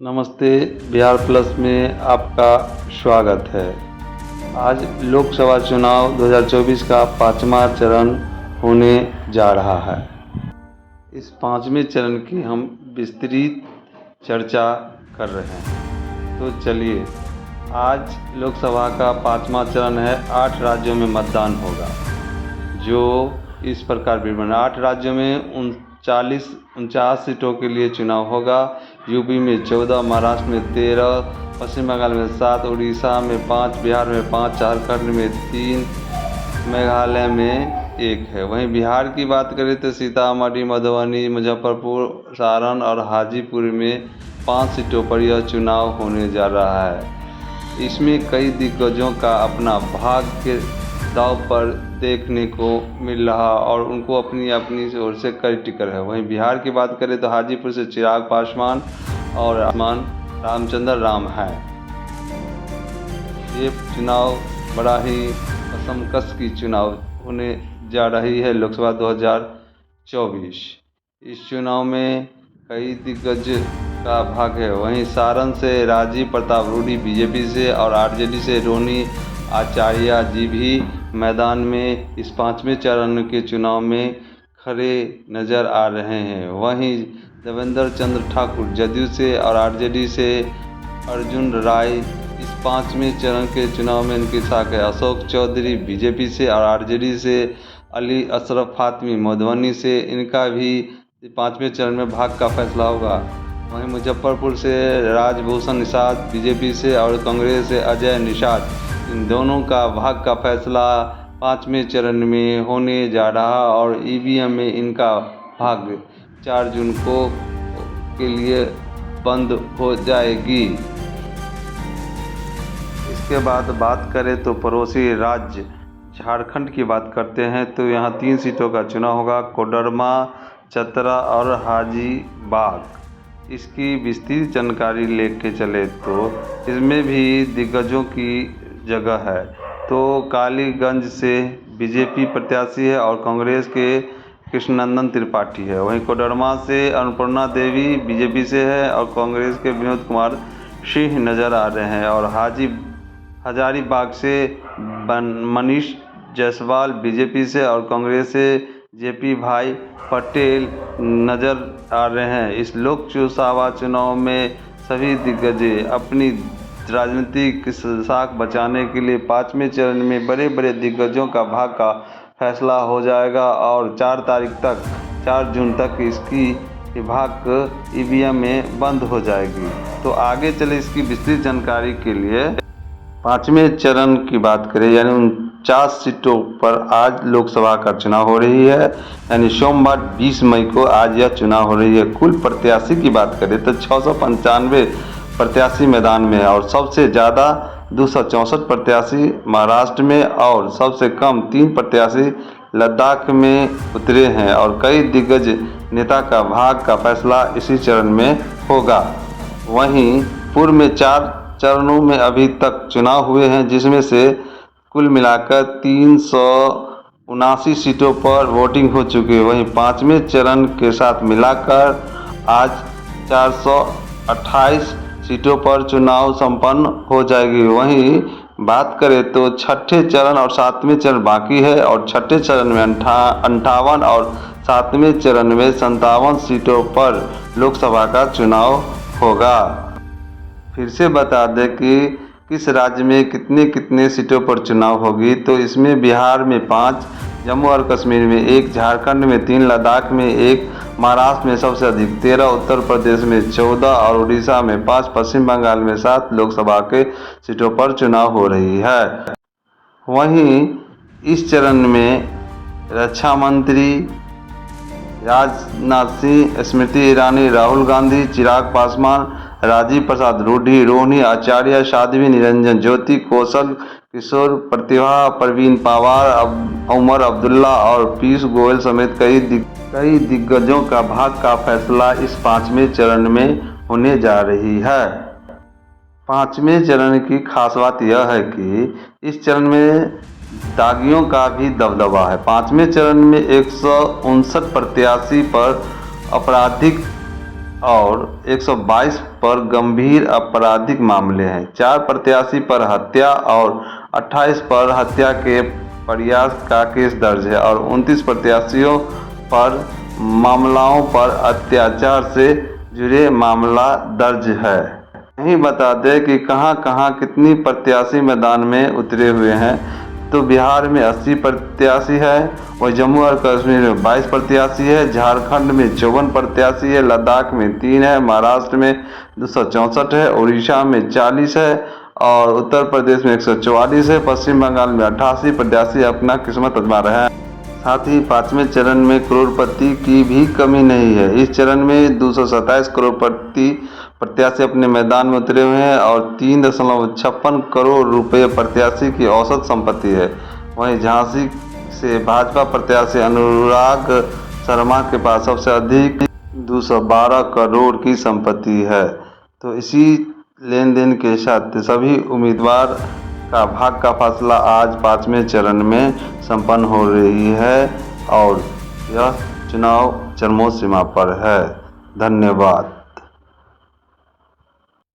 नमस्ते, बिहार प्लस में आपका स्वागत है। आज लोकसभा चुनाव 2024 का पाँचवा चरण होने जा रहा है। इस पाँचवें चरण की हम विस्तृत चर्चा कर रहे हैं। तो चलिए, आज लोकसभा का पाँचवा चरण है। 8 राज्यों में मतदान होगा, जो इस प्रकार विवरण 8 राज्यों में 49 सीटों के लिए चुनाव होगा। यूपी में 14, महाराष्ट्र में 13, पश्चिम बंगाल में 7, उड़ीसा में 5, बिहार में 5, झारखंड में 3, मेघालय में 1 है। वहीं बिहार की बात करें तो सीतामढ़ी, मधुबनी, मुजफ्फरपुर, सारण और हाजीपुर में 5 सीटों पर यह चुनाव होने जा रहा है। इसमें कई दिग्गजों का अपना भाग्य दांव पर देखने को मिल रहा और उनको अपनी अपनी ओर से कई टिकर है। वहीं बिहार की बात करें तो हाजीपुर से चिराग पासवान और रामचंद्र राम है। ये चुनाव बड़ा ही कसमकस की चुनाव होने जा रही है लोकसभा 2024। इस चुनाव में कई दिग्गज का भाग है। वहीं सारण से राजीव प्रताप रूडी बीजेपी से और आरजेडी से रोहिणी आचार्य जी भी मैदान में इस पाँचवें चरण के चुनाव में खड़े नज़र आ रहे हैं। वहीं देवेंद्र चंद्र ठाकुर जदयू से और आरजेडी से अर्जुन राय इस पाँचवें चरण के चुनाव में इनकी साख है। अशोक चौधरी बीजेपी से और आरजेडी से अली अशरफ फातमी मधुबनी से, इनका भी पाँचवें चरण में भाग्य का फैसला होगा। वहीं मुजफ्फरपुर से राजभूषण निषाद बीजेपी से और कांग्रेस से अजय निषाद, इन दोनों का भाग्य का फैसला पाँचवें चरण में होने जा रहा और ईवीएम में इनका भाग्य 4 जून को के लिए बंद हो जाएगी। इसके बाद बात करें तो पड़ोसी राज्य झारखंड की बात करते हैं। तो यहाँ 3 सीटों का चुनाव होगा, कोडरमा, चतरा और हाजीबाग। इसकी विस्तृत जानकारी लेके चले तो इसमें भी दिग्गजों की जगह है। तो कालीगंज से बीजेपी प्रत्याशी है और कांग्रेस के कृष्णनंदन त्रिपाठी है। वहीं कोडरमा से अन्नपूर्णा देवी बीजेपी से है और कांग्रेस के विनोद कुमार सिंह नज़र आ रहे हैं। और हजारीबाग से मनीष जायसवाल बीजेपी से और कांग्रेस से जेपी भाई पटेल नज़र आ रहे हैं। इस लोकसभा चुनाव में सभी दिग्गज अपनी राजनीतिक साख बचाने के लिए पाँचवें चरण में बड़े बड़े दिग्गजों का भाग्य का फैसला हो जाएगा और 4 जून तक इसकी भाग्य ईवीएम में बंद हो जाएगी। तो आगे चले इसकी विस्तृत जानकारी के लिए पाँचवें चरण की बात करें, यानी 49 सीटों पर आज लोकसभा का चुनाव हो रही है। यानी सोमवार 20 मई को आज यह चुनाव हो रही है। कुल प्रत्याशी की बात करें तो 695 प्रत्याशी मैदान में है और सबसे ज़्यादा 264 प्रत्याशी महाराष्ट्र में और सबसे कम 3 प्रत्याशी लद्दाख में उतरे हैं। और कई दिग्गज नेता का भाग्य का फैसला इसी चरण में होगा। वहीं पूर्व में 4 चरणों में अभी तक चुनाव हुए हैं, जिसमें से कुल मिलाकर 379 सीटों पर वोटिंग हो चुकी है। वहीं पाँचवें चरण के साथ मिलाकर आज 428 सीटों पर चुनाव संपन्न हो जाएगी। वहीं बात करें तो छठे चरण और 7वें चरण बाकी है और छठे चरण में 58 और 7वें चरण में 57 सीटों पर लोकसभा का चुनाव होगा। फिर से बता दें कि किस राज्य में कितने सीटों पर चुनाव होगी। तो इसमें बिहार में 5, जम्मू और कश्मीर में 1, झारखंड में 3, लद्दाख में 1, महाराष्ट्र में सबसे अधिक 13, उत्तर प्रदेश में 14 और उड़ीसा में 5, पश्चिम बंगाल में 7 लोकसभा के सीटों पर चुनाव हो रही है। वहीं इस चरण में रक्षा मंत्री राजनाथ सिंह, स्मृति ईरानी, राहुल गांधी, चिराग पासवान, राजीव प्रसाद रूडी, रोहिणी आचार्य, साध्वी निरंजन ज्योति, कौशल किशोर, प्रतिभा, प्रवीण पवार, उमर अब्दुल्ला और पीयूष गोयल समेत कई दिग्गजों का भाग्य का फैसला इस पाँचवें चरण में होने जा रही है। पाँचवें चरण की खास बात यह है कि इस चरण में दागियों का भी दबदबा है। पाँचवें चरण में 159 प्रत्याशी पर आपराधिक और 122 पर गंभीर आपराधिक मामले हैं। 4 प्रत्याशी पर हत्या और 28 पर हत्या के प्रयास का केस दर्ज है और 29 प्रत्याशियों पर मामलों पर अत्याचार से जुड़े मामला दर्ज है। यही बता दें कि कहां-कहां कितनी प्रत्याशी मैदान में उतरे हुए हैं। तो बिहार में 80 प्रत्याशी है, वही जम्मू और कश्मीर में 22 प्रत्याशी है, झारखंड में 54 प्रत्याशी है, लद्दाख में 3 है, महाराष्ट्र में 264 है, उड़ीसा में 40 है और उत्तर प्रदेश में 144 है। पश्चिम बंगाल में 88 प्रत्याशी अपना किस्मत आजमा रहे हैं। साथ ही 5वें चरण में करोड़पति की भी कमी नहीं है। इस चरण में 227 करोड़पति प्रत्याशी अपने मैदान में उतरे हुए हैं और 3.56 करोड़ रुपए प्रत्याशी की औसत संपत्ति है। वहीं झांसी से भाजपा प्रत्याशी अनुराग शर्मा के पास सबसे अधिक 212 करोड़ की संपत्ति है। तो इसी लेन देन के साथ सभी उम्मीदवार का भाग्य का फैसला आज 5वें चरण में संपन्न हो रही है और यह चुनाव चरमोत्तम सीमा पर है। धन्यवाद।